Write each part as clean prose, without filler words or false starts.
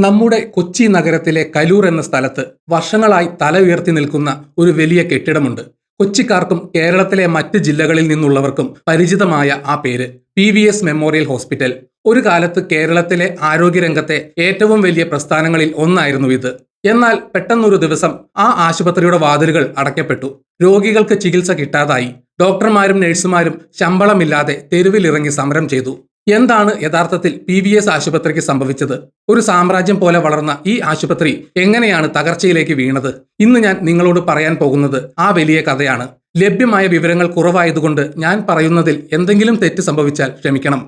നമ്മുടെ കൊച്ചി നഗരത്തിലെ കലൂർ എന്ന സ്ഥലത്ത് വർഷങ്ങളായി തല ഉയർത്തി നിൽക്കുന്ന ഒരു വലിയ കെട്ടിടമുണ്ട്. കൊച്ചിക്കാർക്കും കേരളത്തിലെ മറ്റ് ജില്ലകളിൽ നിന്നുള്ളവർക്കും പരിചിതമായ ആ പേര് PVS മെമ്മോറിയൽ ഹോസ്പിറ്റൽ. ഒരു കാലത്ത് കേരളത്തിലെ ആരോഗ്യരംഗത്തെ ഏറ്റവും വലിയ പ്രസ്ഥാനങ്ങളിൽ ഒന്നായിരുന്നു ഇത്. എന്നാൽ പെട്ടെന്നൊരു ദിവസം ആ ആശുപത്രിയുടെ വാതിലുകൾ അടയ്ക്കപ്പെട്ടു. രോഗികൾക്ക് ചികിത്സ കിട്ടാതായി. ഡോക്ടർമാരും നഴ്സുമാരും ശമ്പളമില്ലാതെ തെരുവിലിറങ്ങി സമരം ചെയ്തു. എന്താണ് യഥാർത്ഥത്തിൽ PVS ആശുപത്രിക്ക് സംഭവിച്ചത്? ഒരു സാമ്രാജ്യം പോലെ വളർന്ന ഈ ആശുപത്രി എങ്ങനെയാണ് തകർച്ചയിലേക്ക് വീണത്? ഇന്ന് ഞാൻ നിങ്ങളോട് പറയാൻ പോകുന്നത് ആ വലിയ കഥയാണ്. ലഭ്യമായ വിവരങ്ങൾ കുറവായതുകൊണ്ട് ഞാൻ പറയുന്നതിൽ എന്തെങ്കിലും തെറ്റ് സംഭവിച്ചാൽ ക്ഷമിക്കണം.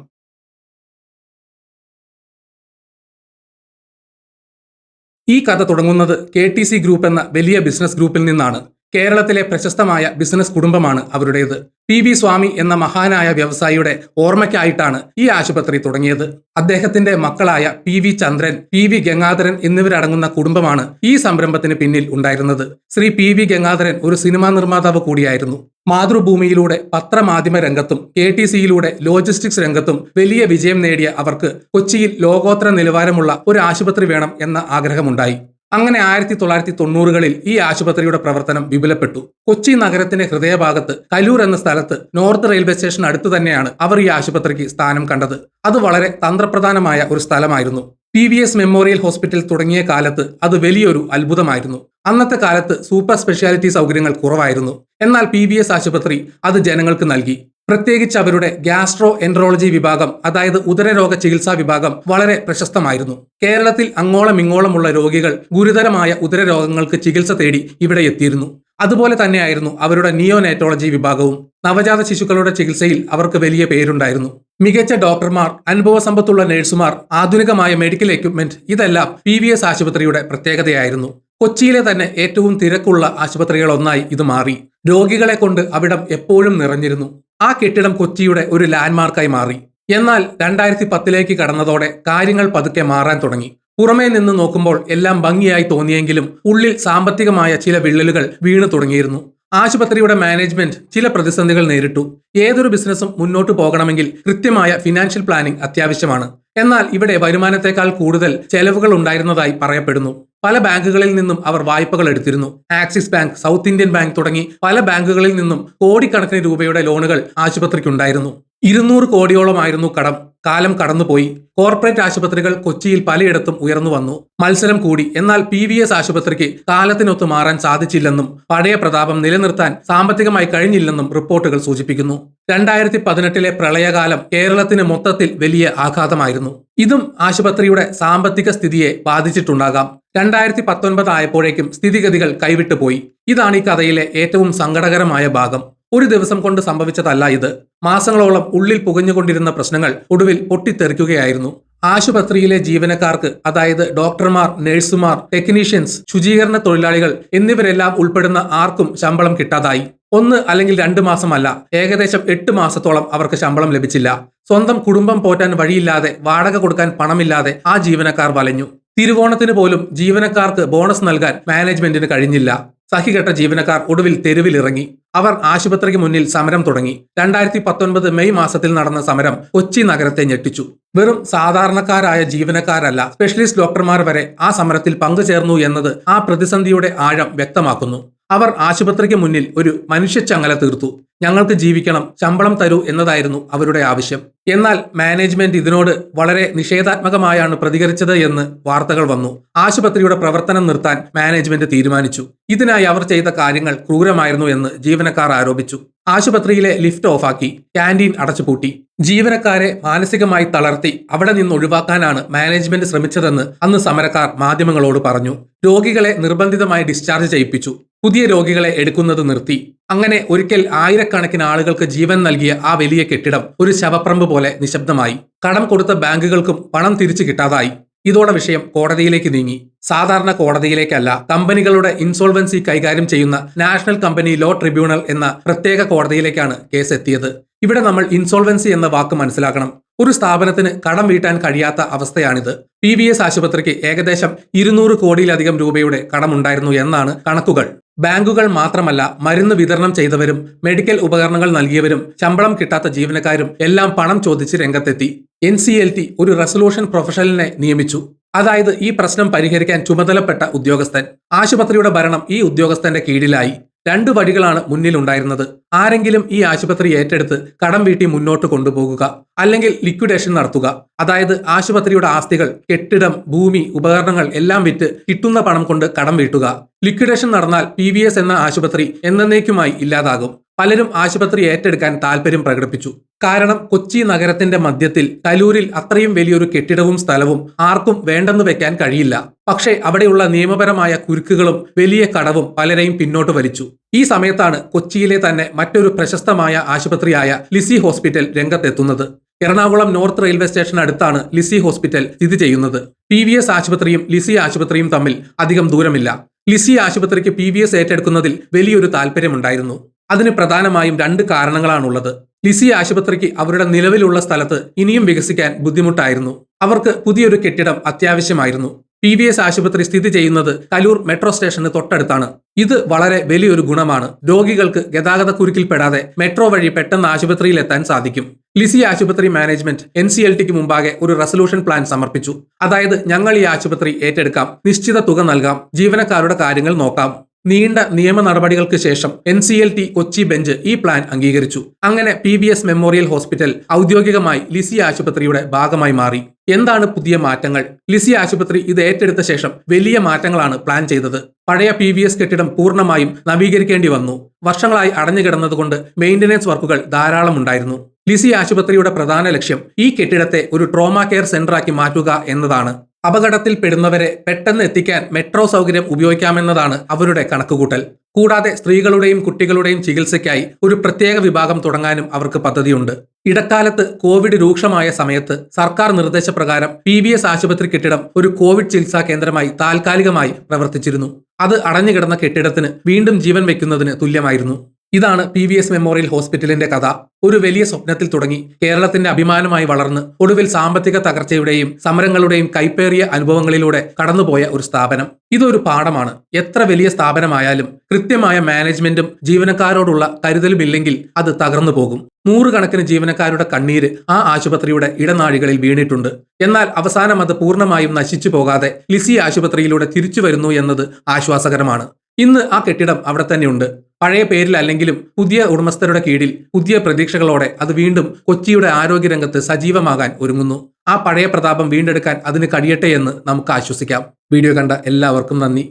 ഈ കഥ തുടങ്ങുന്നത് KTC ഗ്രൂപ്പ് എന്ന വലിയ ബിസിനസ് ഗ്രൂപ്പിൽ നിന്നാണ്. കേരളത്തിലെ പ്രശസ്തമായ ബിസിനസ് കുടുംബമാണ് അവരുടേത്. PV സ്വാമി എന്ന മഹാനായ വ്യവസായിയുടെ ഓർമ്മയ്ക്കായിട്ടാണ് ഈ ആശുപത്രി തുടങ്ങിയത്. അദ്ദേഹത്തിന്റെ മക്കളായ PV ചന്ദ്രൻ, PV ഗംഗാധരൻ എന്നിവരടങ്ങുന്ന കുടുംബമാണ് ഈ സംരംഭത്തിന് പിന്നിൽ ഉണ്ടായിരുന്നത്. ശ്രീ PV ഗംഗാധരൻ ഒരു സിനിമാ നിർമ്മാതാവ് കൂടിയായിരുന്നു. മാതൃഭൂമിയിലൂടെ പത്രമാധ്യമ രംഗത്തും KTCയിലൂടെ ലോജിസ്റ്റിക്സ് രംഗത്തും വലിയ വിജയം നേടിയ അവർക്ക് കൊച്ചിയിൽ ലോകോത്തര നിലവാരമുള്ള ഒരു ആശുപത്രി വേണം എന്ന ആഗ്രഹമുണ്ടായി. അങ്ങനെ 1990കളിൽ ഈ ആശുപത്രിയുടെ പ്രവർത്തനം വിപുലപ്പെട്ടു. കൊച്ചി നഗരത്തിന്റെ ഹൃദയഭാഗത്ത് കലൂർ എന്ന സ്ഥലത്ത് നോർത്ത് റെയിൽവേ സ്റ്റേഷൻ അടുത്ത് തന്നെയാണ് അവർ ഈ ആശുപത്രിക്ക് സ്ഥാനം കണ്ടത്. അത് വളരെ തന്ത്രപ്രധാനമായ ഒരു സ്ഥലമായിരുന്നു. PVS മെമ്മോറിയൽ ഹോസ്പിറ്റൽ തുടങ്ങിയ കാലത്ത് അത് വലിയൊരു അത്ഭുതമായിരുന്നു. അന്നത്തെ കാലത്ത് സൂപ്പർ സ്പെഷ്യാലിറ്റി സൗകര്യങ്ങൾ കുറവായിരുന്നു. എന്നാൽ PVS ആശുപത്രി അത് ജനങ്ങൾക്ക് നൽകി. പ്രത്യേകിച്ച് അവരുടെ ഗ്യാസ്ട്രോ എൻട്രോളജി വിഭാഗം, അതായത് ഉദരരോഗ ചികിത്സാ വിഭാഗം വളരെ പ്രശസ്തമായിരുന്നു. കേരളത്തിൽ അങ്ങോളം ഇങ്ങോളമുള്ള രോഗികൾ ഗുരുതരമായ ഉദരരോഗങ്ങൾക്ക് ചികിത്സ തേടി ഇവിടെ എത്തിയിരുന്നു. അതുപോലെ തന്നെയായിരുന്നു അവരുടെ നിയോനേറ്റോളജി വിഭാഗവും. നവജാത ശിശുക്കളുടെ ചികിത്സയിൽ അവർക്ക് വലിയ പേരുണ്ടായിരുന്നു. മികച്ച ഡോക്ടർമാർ, അനുഭവസമ്പത്തുള്ള നഴ്സുമാർ, ആധുനികമായ മെഡിക്കൽ എക്യുപ്മെന്റ്, ഇതെല്ലാം PVS ആശുപത്രിയുടെ പ്രത്യേകതയായിരുന്നു. കൊച്ചിയിലെ തന്നെ ഏറ്റവും തിരക്കുള്ള ആശുപത്രികളൊന്നായി ഇത് മാറി. രോഗികളെ കൊണ്ട് അവിടം എപ്പോഴും നിറഞ്ഞിരുന്നു. ആ കെട്ടിടം കൊച്ചിയുടെ ഒരു ലാൻഡ്മാർക്കായി മാറി. എന്നാൽ 2010ലേക്ക് കടന്നതോടെ കാര്യങ്ങൾ പതുക്കെ മാറാൻ തുടങ്ങി. പുറമേ നിന്ന് നോക്കുമ്പോൾ എല്ലാം ഭംഗിയായി തോന്നിയെങ്കിലും ഉള്ളിൽ സാമ്പത്തികമായ ചില വിള്ളലുകൾ വീണു തുടങ്ങിയിരുന്നു. ആശുപത്രിയുടെ മാനേജ്മെന്റ് ചില പ്രതിസന്ധികൾ നേരിട്ടു. ഏതൊരു ബിസിനസ്സും മുന്നോട്ടു പോകണമെങ്കിൽ കൃത്യമായ ഫിനാൻഷ്യൽ പ്ലാനിംഗ് അത്യാവശ്യമാണ്. എന്നാൽ ഇവിടെ വരുമാനത്തെക്കാൾ കൂടുതൽ ചെലവുകൾ ഉണ്ടായിരുന്നതായി പറയപ്പെടുന്നു. പല ബാങ്കുകളിൽ നിന്നും അവർ വായ്പകൾ എടുത്തിരുന്നു. Axis bank, south Indian bank തുടങ്ങി പല ബാങ്കുകളിൽ നിന്നും കോടിക്കണക്കിന് രൂപയുടെ ലോണുകൾ ആശുപത്രിക്കുണ്ടായിരുന്നു. 200 കോടിയോളമായിരുന്നു കടം. കാലം കടന്നുപോയി. കോർപ്പറേറ്റ് ആശുപത്രികൾ കൊച്ചിയിൽ പലയിടത്തും ഉയർന്നു വന്നു. മത്സരം കൂടി. എന്നാൽ PVS ആശുപത്രിക്ക് കാലത്തിനൊത്ത് മാറാൻ സാധിച്ചില്ലെന്നും പഴയ പ്രതാപം നിലനിർത്താൻ സാമ്പത്തികമായി കഴിഞ്ഞില്ലെന്നും റിപ്പോർട്ടുകൾ സൂചിപ്പിക്കുന്നു. 2018ലെ പ്രളയകാലം കേരളത്തിന് മൊത്തത്തിൽ വലിയ ആഘാതമായിരുന്നു. ഇതും ആശുപത്രിയുടെ സാമ്പത്തിക സ്ഥിതിയെ ബാധിച്ചിട്ടുണ്ടാകാം. 2019 ആയപ്പോഴേക്കും സ്ഥിതിഗതികൾ കൈവിട്ടു പോയി. ഇതാണ് ഈ കഥയിലെ ഏറ്റവും സങ്കടകരമായ ഭാഗം. ഒരു ദിവസം കൊണ്ട് സംഭവിച്ചതല്ല ഇത്. മാസങ്ങളോളം ഉള്ളിൽ പുകഞ്ഞുകൊണ്ടിരുന്ന പ്രശ്നങ്ങൾ ഒടുവിൽ പൊട്ടിത്തെറിക്കുകയായിരുന്നു. ആശുപത്രിയിലെ ജീവനക്കാർക്ക്, അതായത് ഡോക്ടർമാർ, നഴ്സുമാർ, ടെക്നീഷ്യൻസ്, ശുചീകരണ തൊഴിലാളികൾ എന്നിവരെല്ലാം ഉൾപ്പെടുന്ന ആർക്കും ശമ്പളം കിട്ടാതായി. 1 അല്ലെങ്കിൽ 2 മാസമല്ല, ഏകദേശം 8 മാസത്തോളം അവർക്ക് ശമ്പളം ലഭിച്ചില്ല. സ്വന്തം കുടുംബം പോറ്റാൻ വഴിയില്ലാതെ, വാടക കൊടുക്കാൻ പണമില്ലാതെ ആ ജീവനക്കാർ വലഞ്ഞു. തിരുവോണത്തിന് പോലും ജീവനക്കാർക്ക് ബോണസ് നൽകാൻ മാനേജ്മെന്റിന് കഴിഞ്ഞില്ല. സഹികെട്ട ജീവനക്കാർ ഒടുവിൽ തെരുവിലിറങ്ങി. അവർ ആശുപത്രിക്ക് മുന്നിൽ സമരം തുടങ്ങി. 2019 മെയ് മാസത്തിൽ നടന്ന സമരം കൊച്ചി നഗരത്തെ ഞെട്ടിച്ചു. വെറും സാധാരണക്കാരായ ജീവനക്കാരല്ല, സ്പെഷ്യലിസ്റ്റ് ഡോക്ടർമാർ വരെ ആ സമരത്തിൽ പങ്കുചേർന്നു എന്നത് ആ പ്രതിസന്ധിയുടെ ആഴം വ്യക്തമാക്കുന്നു. അവർ ആശുപത്രിക്ക് മുന്നിൽ ഒരു മനുഷ്യച്ചങ്ങല തീർത്തു. ഞങ്ങൾക്ക് ജീവിക്കണം, ശമ്പളം തരൂ എന്നതായിരുന്നു അവരുടെ ആവശ്യം. എന്നാൽ മാനേജ്മെന്റ് ഇതിനോട് വളരെ നിഷേധാത്മകമായാണ് പ്രതികരിച്ചത് എന്ന് വാർത്തകൾ വന്നു. ആശുപത്രിയുടെ പ്രവർത്തനം നിർത്താൻ മാനേജ്മെന്റ് തീരുമാനിച്ചു. ഇതിനായി അവർ ചെയ്ത കാര്യങ്ങൾ ക്രൂരമായിരുന്നു എന്ന് ജീവനക്കാർ ആരോപിച്ചു. ആശുപത്രിയിലെ ലിഫ്റ്റ് ഓഫാക്കി, ക്യാന്റീൻ അടച്ചുപൂട്ടി, ജീവനക്കാരെ മാനസികമായി തളർത്തി അവിടെ നിന്ന് ഒഴിവാക്കാനാണ് മാനേജ്മെന്റ് ശ്രമിച്ചതെന്ന് അന്ന് സമരക്കാർ മാധ്യമങ്ങളോട് പറഞ്ഞു. രോഗികളെ നിർബന്ധിതമായി ഡിസ്ചാർജ് ചെയ്യിപ്പിച്ചു. പുതിയ രോഗികളെ എടുക്കുന്നത് നിർത്തി. അങ്ങനെ ഒരിക്കൽ ആയിരക്കണക്കിന് ആളുകൾക്ക് ജീവൻ നൽകിയ ആ വലിയ കെട്ടിടം ഒരു ശവപ്പറമ്പ് പോലെ നിശബ്ദമായി. കടം കൊടുത്ത ബാങ്കുകൾക്കും പണം തിരിച്ചു കിട്ടാതായി. ഇതോടെ വിഷയം കോടതിയിലേക്ക് നീങ്ങി. സാധാരണ കോടതിയിലേക്കല്ല, കമ്പനികളുടെ ഇൻസോൾവൻസി കൈകാര്യം ചെയ്യുന്ന നാഷണൽ കമ്പനി ലോ ട്രിബ്യൂണൽ എന്ന പ്രത്യേക കോടതിയിലേക്കാണ് കേസ് എത്തിയത്. ഇവിടെ നമ്മൾ ഇൻസോൾവൻസി എന്ന വാക്ക് മനസ്സിലാക്കണം. ഒരു സ്ഥാപനത്തിന് കടം വീട്ടാൻ കഴിയാത്ത അവസ്ഥയാണിത്. PVS ആശുപത്രിക്ക് ഏകദേശം 200 കോടിയിലധികം രൂപയുടെ കടമുണ്ടായിരുന്നു എന്നാണ് കണക്കുകൾ. ബാങ്കുകൾ മാത്രമല്ല, മരുന്ന് വിതരണം ചെയ്തവരും മെഡിക്കൽ ഉപകരണങ്ങൾ നൽകിയവരും ശമ്പളം കിട്ടാത്ത ജീവനക്കാരും എല്ലാം പണം ചോദിച്ച് രംഗത്തെത്തി. NCLT ഒരു റെസൊല്യൂഷൻ പ്രൊഫഷണലിനെ നിയമിച്ചു. അതായത് ഈ പ്രശ്നം പരിഹരിക്കാൻ ചുമതലപ്പെട്ട ഉദ്യോഗസ്ഥൻ. ആശുപത്രിയുടെ ഭരണം ഈ ഉദ്യോഗസ്ഥന്റെ കീഴിലായി. 2 വഴികളാണ് മുന്നിലുണ്ടായിരുന്നത്. ആരെങ്കിലും ഈ ആശുപത്രി ഏറ്റെടുത്ത് കടം വീട്ടി മുന്നോട്ട് കൊണ്ടുപോകുക, അല്ലെങ്കിൽ ലിക്വിഡേഷൻ നടത്തുക. അതായത് ആശുപത്രിയുടെ ആസ്തികൾ, കെട്ടിടം, ഭൂമി, ഉപകരണങ്ങൾ എല്ലാം വിറ്റ് കിട്ടുന്ന പണം കൊണ്ട് കടം വീട്ടുക. ലിക്വിഡേഷൻ നടന്നാൽ PVS എന്ന ആശുപത്രി എന്നേക്കുമായി ഇല്ലാതാകും. പലരും ആശുപത്രി ഏറ്റെടുക്കാൻ താല്പര്യം പ്രകടിപ്പിച്ചു. കാരണം കൊച്ചി നഗരത്തിന്റെ മധ്യത്തിൽ കലൂരിൽ അത്രയും വലിയൊരു കെട്ടിടവും സ്ഥലവും ആർക്കും വേണ്ടെന്ന് വെക്കാൻ കഴിയില്ല. പക്ഷേ അവിടെയുള്ള നിയമപരമായ കുരുക്കുകളും വലിയ കടവും പലരെയും പിന്നോട്ട് വലിച്ചു. ഈ സമയത്താണ് കൊച്ചിയിലെ തന്നെ മറ്റൊരു പ്രശസ്തമായ ആശുപത്രിയായ ലിസി ഹോസ്പിറ്റൽ രംഗത്തെത്തുന്നത്. എറണാകുളം നോർത്ത് റെയിൽവേ സ്റ്റേഷൻ അടുത്താണ് ലിസി ഹോസ്പിറ്റൽ സ്ഥിതി ചെയ്യുന്നത്. PVS ആശുപത്രിയും ലിസി ആശുപത്രിയും തമ്മിൽ അധികം ദൂരമില്ല. ലിസി ആശുപത്രിക്ക് PVS ഏറ്റെടുക്കുന്നതിൽ വലിയൊരു താല്പര്യമുണ്ടായിരുന്നു. അതിന് പ്രധാനമായും 2 കാരണങ്ങളാണുള്ളത്. ലിസി ആശുപത്രിക്ക് അവരുടെ നിലവിലുള്ള സ്ഥലത്ത് ഇനിയും വികസിക്കാൻ ബുദ്ധിമുട്ടായിരുന്നു. അവർക്ക് പുതിയൊരു കെട്ടിടം അത്യാവശ്യമായിരുന്നു. PVS ആശുപത്രി സ്ഥിതി ചെയ്യുന്നത് കലൂർ മെട്രോ സ്റ്റേഷന് തൊട്ടടുത്താണ്. ഇത് വളരെ വലിയൊരു ഗുണമാണ്. രോഗികൾക്ക് ഗതാഗതക്കുരുക്കിൽപ്പെടാതെ മെട്രോ വഴി പെട്ടെന്ന് ആശുപത്രിയിലെത്താൻ സാധിക്കും. ലിസി ആശുപത്രി മാനേജ്മെന്റ് NCLTക്ക് മുമ്പാകെ ഒരു റെസൊല്യൂഷൻ പ്ലാൻ സമർപ്പിച്ചു. അതായത്, ഞങ്ങൾ ഈ ആശുപത്രി ഏറ്റെടുക്കാം, നിശ്ചിത തുക നൽകാം, ജീവനക്കാരുടെ കാര്യങ്ങൾ നോക്കാം. നീണ്ട നിയമ നടപടികൾക്ക് ശേഷം NCLT കൊച്ചി ബെഞ്ച് ഈ പ്ലാൻ അംഗീകരിച്ചു. അങ്ങനെ PVS മെമ്മോറിയൽ ഹോസ്പിറ്റൽ ഔദ്യോഗികമായി ലിസി ആശുപത്രിയുടെ ഭാഗമായി മാറി. എന്താണ് പുതിയ മാറ്റങ്ങൾ? ലിസി ആശുപത്രി ഇത് ഏറ്റെടുത്ത ശേഷം വലിയ മാറ്റങ്ങളാണ് പ്ലാൻ ചെയ്തത്. പഴയ PVS കെട്ടിടം പൂർണ്ണമായും നവീകരിക്കേണ്ടി വന്നു. വർഷങ്ങളായി അടഞ്ഞുകിടന്നതുകൊണ്ട് മെയിന്റനൻസ് വർക്കുകൾ ധാരാളം ഉണ്ടായിരുന്നു. ലിസി ആശുപത്രിയുടെ പ്രധാന ലക്ഷ്യം ഈ കെട്ടിടത്തെ ഒരു ട്രോമ കെയർ സെന്ററാക്കി മാറ്റുക എന്നതാണ്. അപകടത്തിൽ പെടുന്നവരെ പെട്ടെന്ന് എത്തിക്കാൻ മെട്രോ സൗകര്യം ഉപയോഗിക്കാമെന്നതാണ് അവരുടെ കണക്കുകൂട്ടൽ. കൂടാതെ സ്ത്രീകളുടെയും കുട്ടികളുടെയും ചികിത്സയ്ക്കായി ഒരു പ്രത്യേക വിഭാഗം തുടങ്ങാനും അവർക്ക് പദ്ധതിയുണ്ട്. ഇടക്കാലത്ത് കോവിഡ് രൂക്ഷമായ സമയത്ത് സർക്കാർ നിർദ്ദേശപ്രകാരം PVS ആശുപത്രി കെട്ടിടം ഒരു കോവിഡ് ചികിത്സാ കേന്ദ്രമായി താൽക്കാലികമായി പ്രവർത്തിച്ചിരുന്നു. അത് അടഞ്ഞുകിടന്ന കെട്ടിടത്തിന് വീണ്ടും ജീവൻ വയ്ക്കുന്നതിന് തുല്യമായിരുന്നു. ഇതാണ് PVS മെമ്മോറിയൽ ഹോസ്പിറ്റലിന്റെ കഥ. ഒരു വലിയ സ്വപ്നത്തിൽ തുടങ്ങി കേരളത്തിന്റെ അഭിമാനമായി വളർന്ന് ഒടുവിൽ സാമ്പത്തിക തകർച്ചയുടെയും സമരങ്ങളുടെയും കൈപ്പേറിയ അനുഭവങ്ങളിലൂടെ കടന്നുപോയ ഒരു സ്ഥാപനം. ഇതൊരു പാഠമാണ്. എത്ര വലിയ സ്ഥാപനമായാലും കൃത്യമായ മാനേജ്മെന്റും ജീവനക്കാരോടുള്ള കരുതലുമില്ലെങ്കിൽ അത് തകർന്നു പോകും. 100 കണക്കിന് ജീവനക്കാരുടെ കണ്ണീര് ആ ആശുപത്രിയുടെ ഇടനാഴികളിൽ വീണിട്ടുണ്ട്. എന്നാൽ അവസാനം അത് പൂർണ്ണമായും നശിച്ചു പോകാതെ ലിസി ആശുപത്രിയിലൂടെ തിരിച്ചു വരുന്നു എന്നത് ആശ്വാസകരമാണ്. ഇന്ന് ആ കെട്ടിടം അവിടെ തന്നെയുണ്ട്. പഴയ പേരിലല്ലെങ്കിലും പുതിയ ഉടമസ്ഥരുടെ കീഴിൽ പുതിയ പ്രതീക്ഷകളോടെ അത് വീണ്ടും കൊച്ചിയുടെ ആരോഗ്യരംഗത്ത് സജീവമാകാൻ ഒരുങ്ങുന്നു. ആ പഴയ പ്രതാപം വീണ്ടെടുക്കാൻ അതിന് കഴിയട്ടെ എന്ന് നമുക്ക് ആശ്വസിക്കാം. വീഡിയോ കണ്ട എല്ലാവർക്കും നന്ദി.